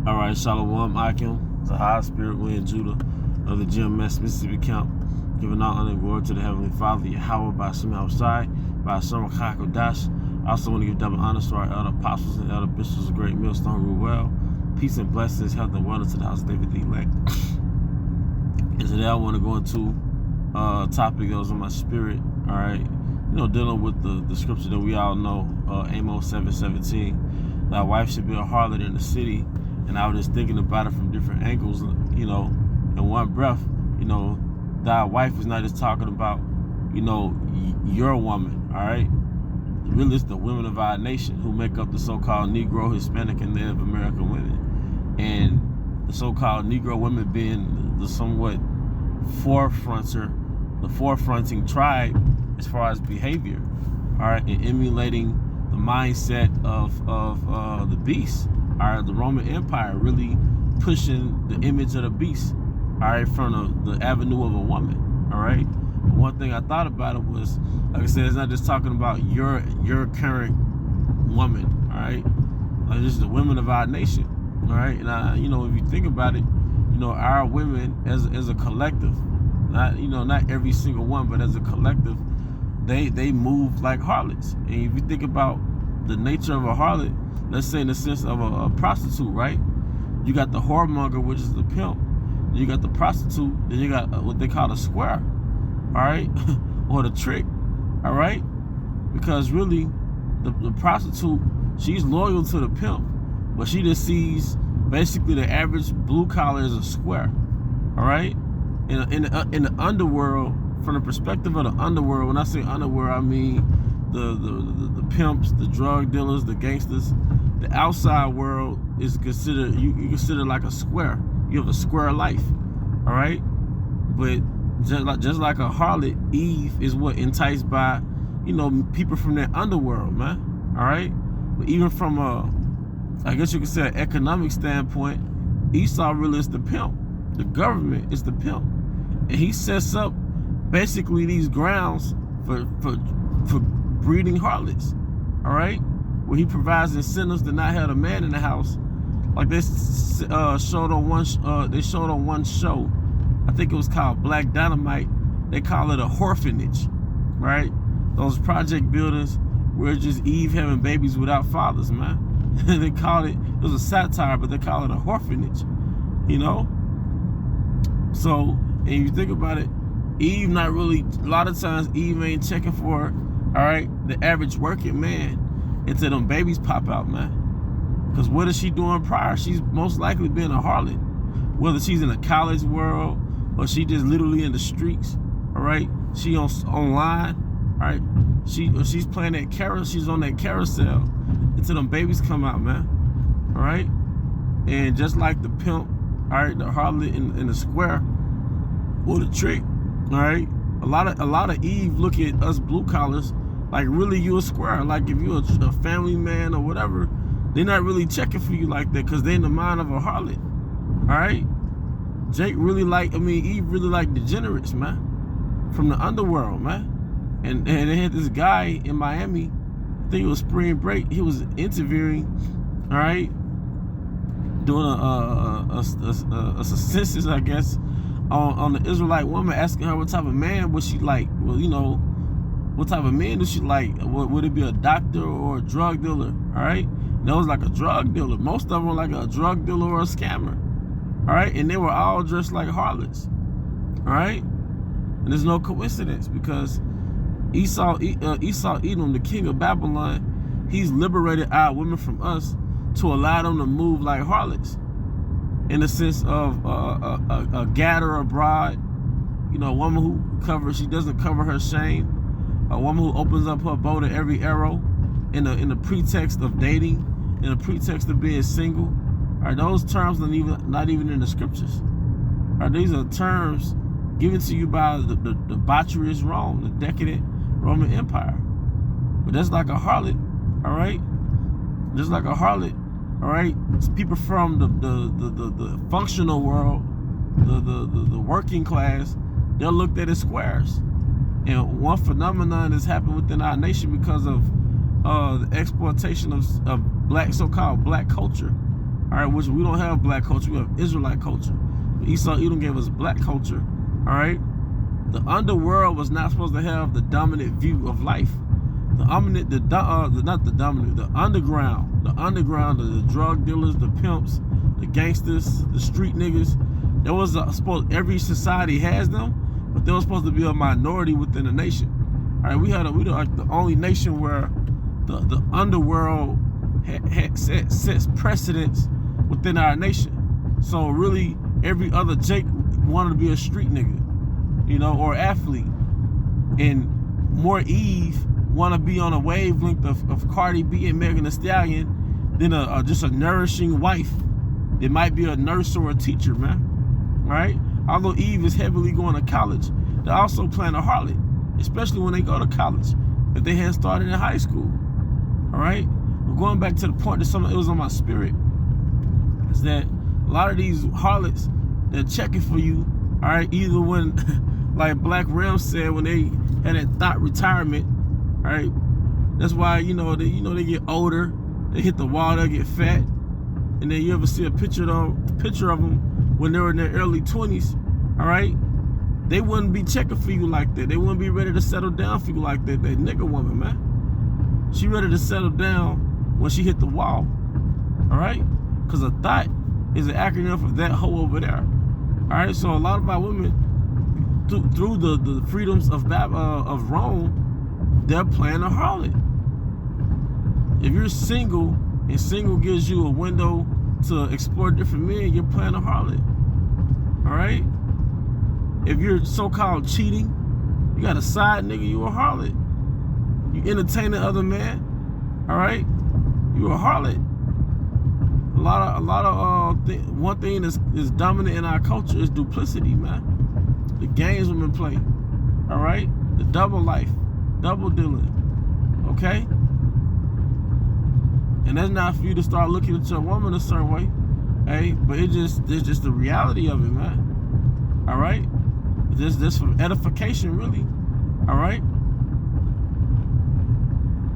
All right, Shalom Akim, the high spirit wind Judah of the GMS Mississippi camp, giving all honor and glory to the Heavenly Father, Yahweh, by Shem outside, by Shem Dash. I also want to give double honor to our elder apostles and elder bishops of Great Millstone rule well. Peace and blessings, health and wellness to the house of David the elect. And today I want to go into a topic that was on my spirit, all right? You know, dealing with the scripture that we all know, Amos 7:17. Thy wife should be a harlot in the city. And I was just thinking about it from different angles, you know, in one breath. You know, thy wife is not just talking about, you know, your woman, all right? Really, it's the women of our nation who make up the so-called Negro, Hispanic, and Native American women. And the so-called Negro women being the somewhat forefronting tribe as far as behavior, all right, and emulating the mindset of the beast. All right, the Roman Empire really pushing the image of the beast, all right, from the avenue of a woman, all right. But one thing I thought about it was, like I said, it's not just talking about your current woman, all right. Like, this is the women of our nation, all right. And you know, if you think about it, you know, our women as a collective, not every single one, but as a collective, they move like harlots. And if you think about the nature of a harlot, let's say in the sense of a prostitute, right? You got the whoremonger, which is the pimp. Then you got the prostitute. Then you got what they call a square, all right? Or the trick, all right? Because really, the prostitute, she's loyal to the pimp, but she just sees basically the average blue collar as a square, all right? In the underworld, from the perspective of the underworld, when I say underworld, I mean the pimps, the drug dealers, the gangsters. The outside world is considered, you consider like a square. You have a square life, all right? But just like a harlot, Eve is what enticed by, you know, people from that underworld, man, all right? But even from I guess you could say an economic standpoint, Esau really is the pimp. The government is the pimp. And he sets up basically these grounds for breeding harlots, all right? Where he provides incentives to not have a man in the house, like they showed on one show. I think it was called Black Dynamite. They call it a orphanage, right? Those project buildings where it's just Eve having babies without fathers, man. They call it was a satire, but they call it a orphanage, you know. So, and you think about it, Eve not really. A lot of times, Eve ain't checking for, all right, the average working man until them babies pop out, man. Because what is she doing prior? She's most likely been a harlot. Whether she's in the college world or she just literally in the streets, all right? She online, all right? She's playing that carousel. She's on that carousel until them babies come out, man, all right? And just like the pimp, all right, the harlot in the square, or the trick, all right? A lot of Eve look at us blue collars like really you a square. Like if you're a family man or whatever, they're not really checking for you like that because they're in the mind of a harlot. All right? Eve really like degenerates, man, from the underworld, man. And they had this guy in Miami, I think it was spring break, he was interviewing, all right, doing a census, I guess, on the Israelite woman, asking her what type of man was she like. Well, you know, what type of man does she like? Would it be a doctor or a drug dealer? All right, and that was like a drug dealer. Most of them were like a drug dealer or a scammer. All right, and they were all dressed like harlots. All right, and there's no coincidence because Esau Edom, the king of Babylon, he's liberated our women from us to allow them to move like harlots, in the sense of a gatherer abroad, you know, a woman who she doesn't cover her shame. A woman who opens up her bow to every arrow in the pretext of dating, in the pretext of being single. Are those terms not even in the scriptures? Are these are terms given to you by the debaucherous Rome, the decadent Roman Empire? But that's like a harlot, all right? Just like a harlot, all right? It's people from the functional world, the working class, they're looked at as squares. And one phenomenon that's happened within our nation because of the exploitation of so-called black culture, all right, which we don't have black culture, we have Israelite culture. Esau, Edom gave us black culture, all right? The underworld was not supposed to have the dominant view of life. The underground, the drug dealers, the pimps, the gangsters, the street niggas. There was supposed, every society has them, but they were supposed to be a minority within a nation. All right, we were like the only nation where the underworld sets precedence within our nation. So really, every other Jake wanted to be a street nigga, you know, or athlete, and more Eve want to be on a wavelength of Cardi B and Megan Thee Stallion than just a nourishing wife. It might be a nurse or a teacher, man. All right? Although Eve is heavily going to college, they're also playing a harlot, especially when they go to college, if they hadn't started in high school. All right? But going back to the point that it was on my spirit, is that a lot of these harlots, they're checking for you, all right? Either when, like Black Ram said, when they had that thought retirement, all right? That's why, they get older, they hit the wall, they get fat, and then you ever see a picture of them when they were in their early 20s, all right? They wouldn't be checking for you like that. They wouldn't be ready to settle down for you like that. That nigga woman, man. She ready to settle down when she hit the wall, all right? Because a thought is an acronym for that hoe over there, all right? So a lot of our women, through the freedoms of Rome, they're playing a harlot. If you're single and single gives you a window to explore different men, you're playing a harlot, all right? If you're so-called cheating, you got a side nigga, you a harlot. You entertaining other men, all right? You a harlot. One thing that's dominant in our culture is duplicity, man. The games women play, all right? The double life, double dealing, okay? And that's not for you to start looking at your woman a certain way, hey? But it's just the reality of it, man. All right? This for edification, really. All right?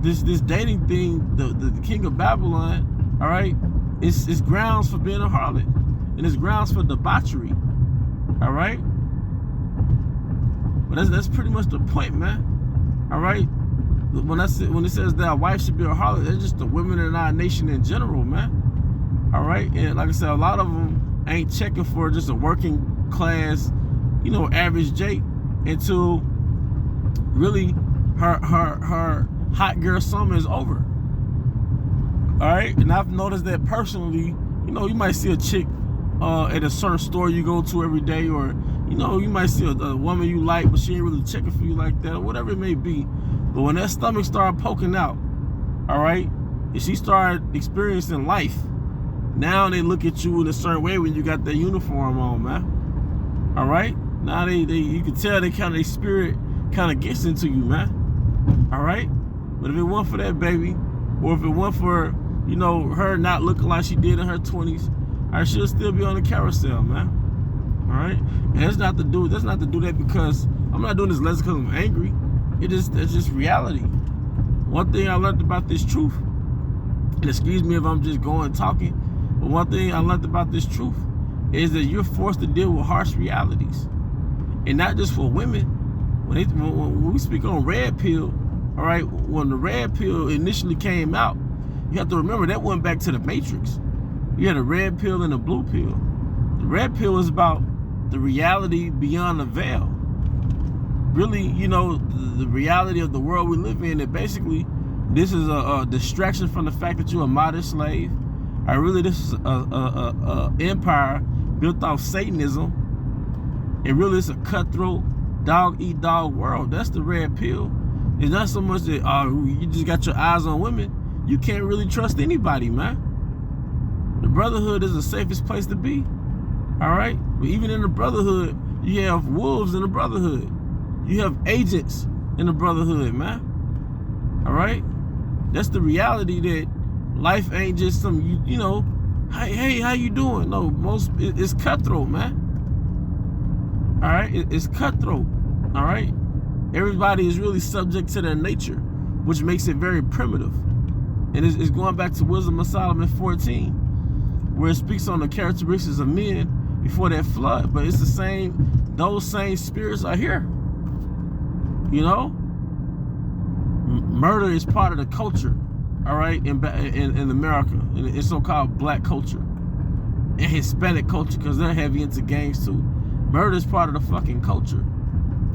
This dating thing, the king of Babylon, all right? It's grounds for being a harlot, and it's grounds for debauchery, all right? But that's pretty much the point, man. All right? When it says that a wife should be a harlot, that's just the women in our nation in general, man. All right? And like I said, a lot of them ain't checking for just a working class, average Jake until really her hot girl summer is over. All right? And I've noticed that personally. You might see a chick at a certain store you go to every day, or you might see a woman you like, but she ain't really checking for you like that, or whatever it may be. But when that stomach started poking out, all right, and she started experiencing life, now they look at you in a certain way when you got that uniform on, man. All right? Now you can tell their spirit kind of gets into you, man. All right? But if it weren't for that baby, or if it weren't for, her not looking like she did in her 20s, I should still be on the carousel, man. All right? And that's not to do that because I'm not doing this less because I'm angry. It's just reality. One thing I learned about this truth, and excuse me if I'm just talking, but one thing I learned about this truth is that you're forced to deal with harsh realities. And not just for women. When we speak on red pill, all right, when the red pill initially came out, you have to remember that went back to the Matrix. You had a red pill and a blue pill. The red pill is about the reality beyond the veil. Really, the reality of the world we live in, that basically this is a distraction from the fact that you're a modest slave. This is a empire built off Satanism. And really, it's a cutthroat, dog-eat-dog world. That's the red pill. It's not so much that you just got your eyes on women. You can't really trust anybody, man. The brotherhood is the safest place to be. All right? But even in the brotherhood, you have wolves in the brotherhood. You have agents in the brotherhood, man. All right? That's the reality, that life ain't just some, hey, how you doing? No, it's cutthroat, man. All right? It's cutthroat. All right? Everybody is really subject to their nature, which makes it very primitive. And it's going back to Wisdom of Solomon 14, where it speaks on the characteristics of men before that flood. But it's the same, those same spirits are here. You know? Murder is part of the culture, all right, in America, in so-called black culture, and Hispanic culture, because they're heavy into gangs too. Murder is part of the fucking culture.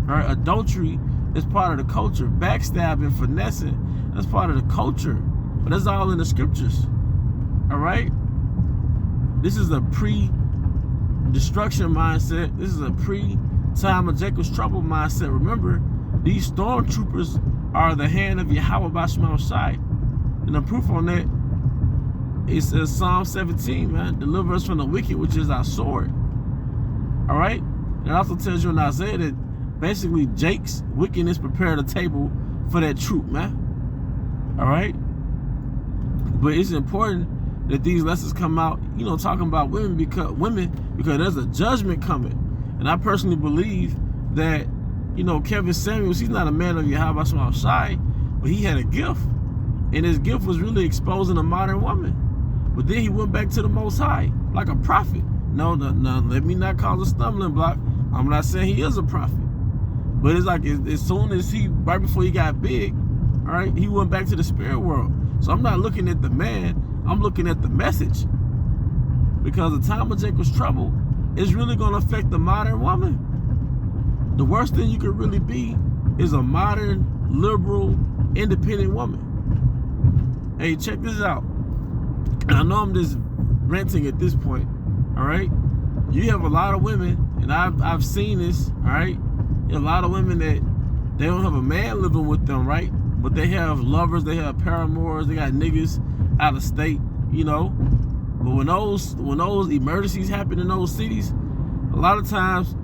All right? Adultery is part of the culture. Backstabbing, finessing, that's part of the culture. But that's all in the scriptures. All right? This is a pre-destruction mindset. This is a pre-time of Jacob's trouble mindset. Remember, these stormtroopers are the hand of Yahweh Bashmal Shai. And the proof on that is Psalm 17, man. Deliver us from the wicked, which is our sword. All right? It also tells you in Isaiah that basically Jake's wickedness prepared a table for that troop, man. All right? But it's important that these lessons come out, you know, talking about women because there's a judgment coming. And I personally believe that, you know, Kevin Samuels, he's not a man of Yahweh Shema Shai, but he had a gift. And his gift was really exposing a modern woman. But then he went back to the Most High, like a prophet. No, let me not cause a stumbling block. I'm not saying he is a prophet. But it's like as soon as right before he got big, all right, he went back to the spirit world. So I'm not looking at the man, I'm looking at the message. Because the time of Jacob's trouble is really going to affect the modern woman. The worst thing you could really be is a modern, liberal, independent woman. Hey, check this out. I know I'm just ranting at this point, all right? You have a lot of women, and I've seen this, all right? You have a lot of women that they don't have a man living with them, right? But they have lovers, they have paramours, they got niggas out of state, you know? But when those emergencies happen in those cities, a lot of times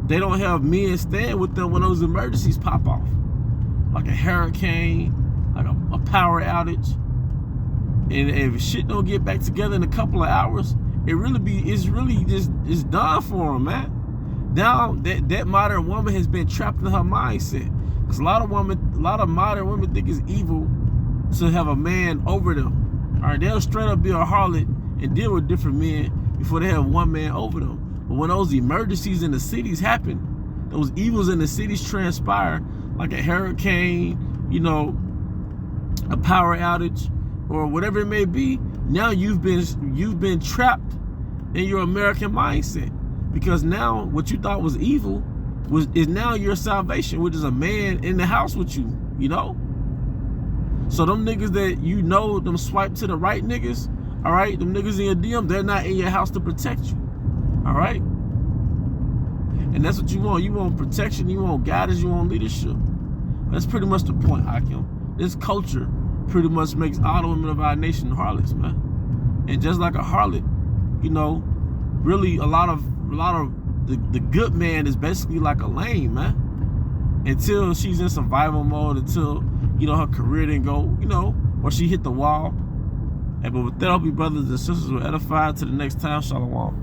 they don't have men staying with them when those emergencies pop off. Like a hurricane, like a power outage. And if shit don't get back together in a couple of hours, it's done for them, man. Now that modern woman has been trapped in her mindset. Because a lot of modern women think it's evil to have a man over them. All right, they'll straight up be a harlot and deal with different men before they have one man over them. But when those emergencies in the cities happen, those evils in the cities transpire, like a hurricane, you know, a power outage, or whatever it may be, now you've been trapped in your American mindset. Because now what you thought was evil is now your salvation, which is a man in the house with you, you know? So them niggas that you know, them swipe to the right niggas, all right, them niggas in your DM, they're not in your house to protect you, all right? And that's what you want. You want protection, you want guidance, you want leadership. That's pretty much the point, Hakim. This culture pretty much makes all the women of our nation harlots, man. And just like a harlot, you know, really a lot of the good man is basically like a lame, man. Until she's in survival mode, until, you know, her career didn't go, you know, or she hit the wall. But with that, I hope you brothers and sisters were edified. To the next time, shalom.